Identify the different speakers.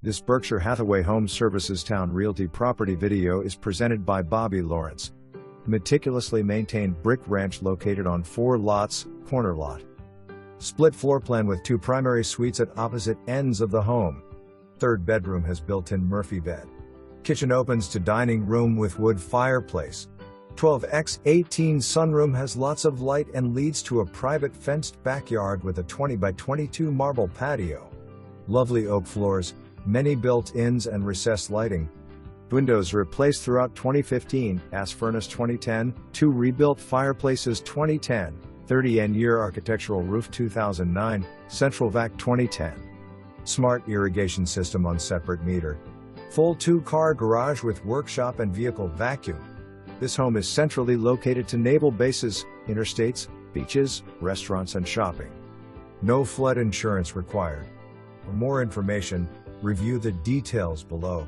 Speaker 1: This Berkshire Hathaway HomeServices Towne Realty property video is presented by Bobby Lawrence. Meticulously maintained brick ranch located on 4 lots, corner lot. Split floor plan with 2 primary suites at opposite ends of the home. Third bedroom has built-in Murphy bed. Kitchen opens to dining room with wood fireplace. 12x18 sunroom has lots of light and leads to a private fenced backyard with a 20 by 22 marble patio. Lovely oak floors, many built-ins and recessed lighting. Windows replaced throughout 2015, gas furnace 2010, 2 rebuilt fireplaces 2010, 30-year architectural roof 2009, central vac 2010. Smart irrigation system on separate meter. Full 2-car garage with workshop and vehicle vacuum. This home is centrally located to naval bases, interstates, beaches, restaurants and shopping. No flood insurance required. For more information, review the details below.